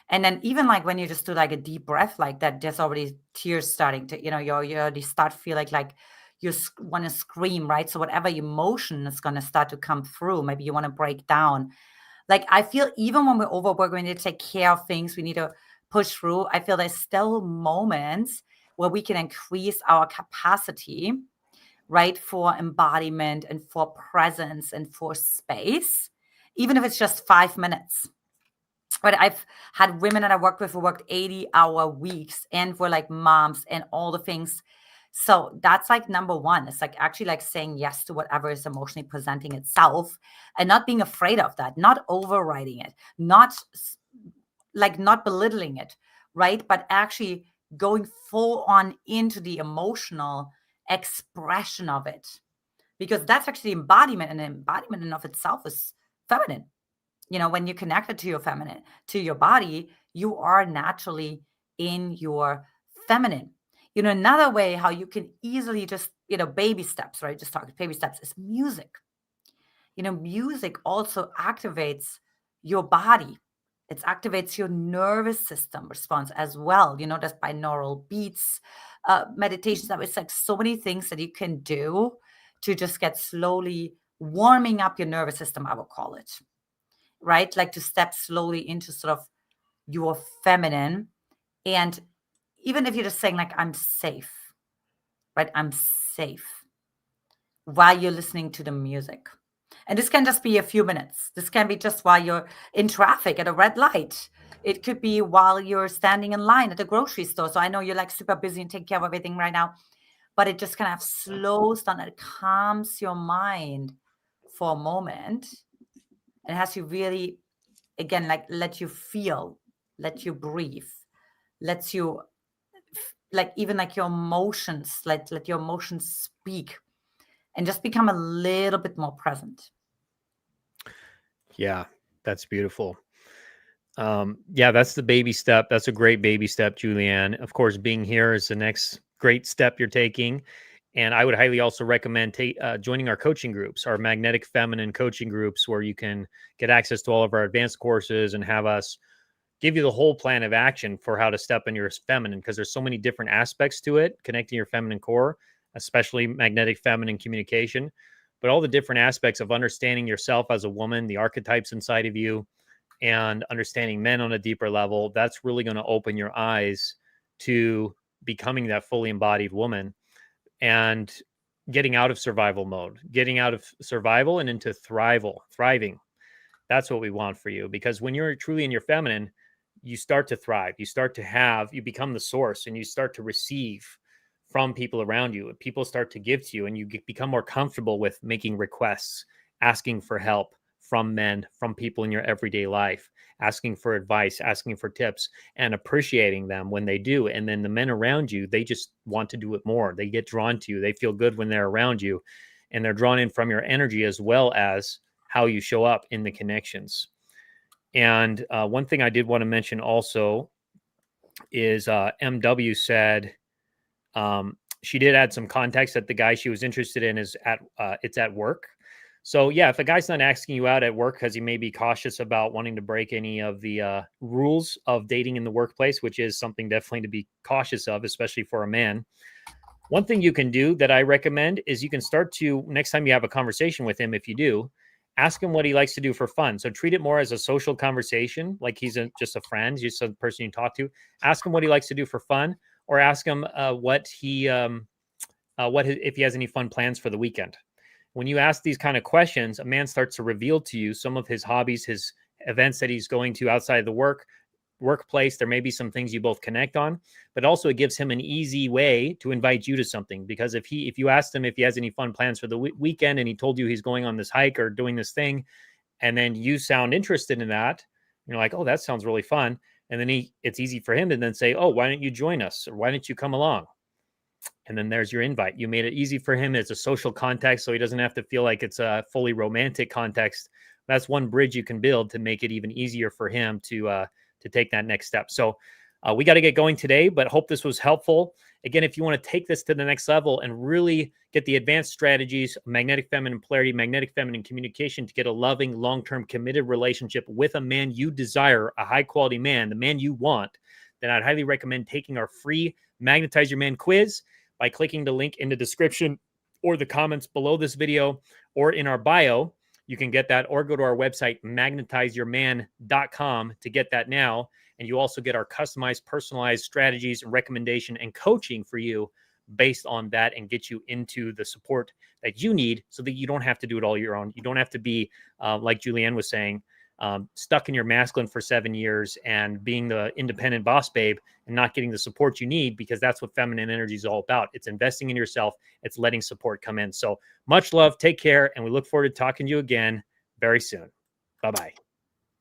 and then even like when you just do like a deep breath like that, there's already tears starting to, you already start feeling like you want to scream, right? So whatever emotion is going to start to come through, maybe you want to break down. Like I feel even when we're overworked, we need to take care of things, we need to push through. I feel there's still moments where we can increase our capacity, right, for embodiment and for presence and for space, even if it's just 5 minutes. But I've had women that I worked with who worked 80-hour weeks and were like moms and all the things. So that's like number one. It's like actually like saying yes to whatever is emotionally presenting itself and not being afraid of that, not overriding it, not belittling it, right? But actually going full on into the emotional expression of it, because that's actually embodiment, and embodiment in of itself is feminine. When you're connected to your feminine, to your body, you are naturally in your feminine. Another way how you can easily just, baby steps, right? Just talk baby steps is music. Music also activates your body. It activates your nervous system response as well. Just binaural beats, meditations. It's like so many things that you can do to just get slowly warming up your nervous system, I would call it. Right? Like to step slowly into sort of your feminine. And even if you're just saying like, I'm safe, right? I'm safe while you're listening to the music. And this can just be a few minutes. This can be just while you're in traffic at a red light. It could be while you're standing in line at the grocery store. So I know you're like super busy and taking care of everything right now, but it just kind of slows down. It calms your mind for a moment. And has you really, again, like let you feel, let you breathe, lets you like even like your emotions, let your emotions speak and just become a little bit more present. Yeah, that's beautiful. Yeah, that's the baby step. That's a great baby step, Julianne. Of course, being here is the next great step you're taking. And I would highly also recommend joining our coaching groups, our magnetic feminine coaching groups, where you can get access to all of our advanced courses and have us give you the whole plan of action for how to step in your feminine, because there's so many different aspects to it, connecting your feminine core, especially magnetic feminine communication, but all the different aspects of understanding yourself as a woman, the archetypes inside of you, and understanding men on a deeper level. That's really going to open your eyes to becoming that fully embodied woman and getting out of survival mode, getting out of survival and into thriving. That's what we want for you, because when you're truly in your feminine, you start to thrive. You become the source, and you start to receive from people around you. People start to give to you, and you become more comfortable with making requests, asking for help from men, from people in your everyday life, asking for advice, asking for tips, and appreciating them when they do. And then the men around you, they just want to do it more. They get drawn to you. They feel good when they're around you, and they're drawn in from your energy as well as how you show up in the connections. And one thing I did want to mention also is MW said she did add some context that the guy she was interested in is it's at work. So yeah, if a guy's not asking you out at work because he may be cautious about wanting to break any of the rules of dating in the workplace, which is something definitely to be cautious of, especially for a man. One thing you can do that I recommend is you can start to, next time you have a conversation with him, if you do, ask him what he likes to do for fun. So treat it more as a social conversation, like he's just a friend, just a person you talk to. Ask him what he likes to do for fun, or ask him if he has any fun plans for the weekend. When you ask these kind of questions, a man starts to reveal to you some of his hobbies, his events that he's going to outside of the workplace. There may be some things you both connect on, but also it gives him an easy way to invite you to something. Because if you asked him if he has any fun plans for the weekend, and he told you he's going on this hike or doing this thing, and then you sound interested in that, you're like, oh, that sounds really fun. And then it's easy for him to then say, oh, why don't you join us? Or why don't you come along? And then there's your invite. You made it easy for him as a social context, so he doesn't have to feel like it's a fully romantic context. That's one bridge you can build to make it even easier for him to take that next step. So we got to get going today, but hope this was helpful. Again, if you want to take this to the next level and really get the advanced strategies, magnetic feminine polarity, magnetic feminine communication, to get a loving, long-term committed relationship with a man you desire, a high-quality man, the man you want, then I'd highly recommend taking our free Magnetize Your Man quiz by clicking the link in the description or the comments below this video or in our bio. You can get that, or go to our website, magnetizeyourman.com, to get that now. And you also get our customized, personalized strategies, recommendation, and coaching for you based on that, and get you into the support that you need so that you don't have to do it all your own. You don't have to be, like Julianne was saying, stuck in your masculine for 7 years and being the independent boss babe and not getting the support you need, because that's what feminine energy is all about. It's investing in yourself. It's letting support come in. So much love. Take care. And we look forward to talking to you again very soon. Bye-bye.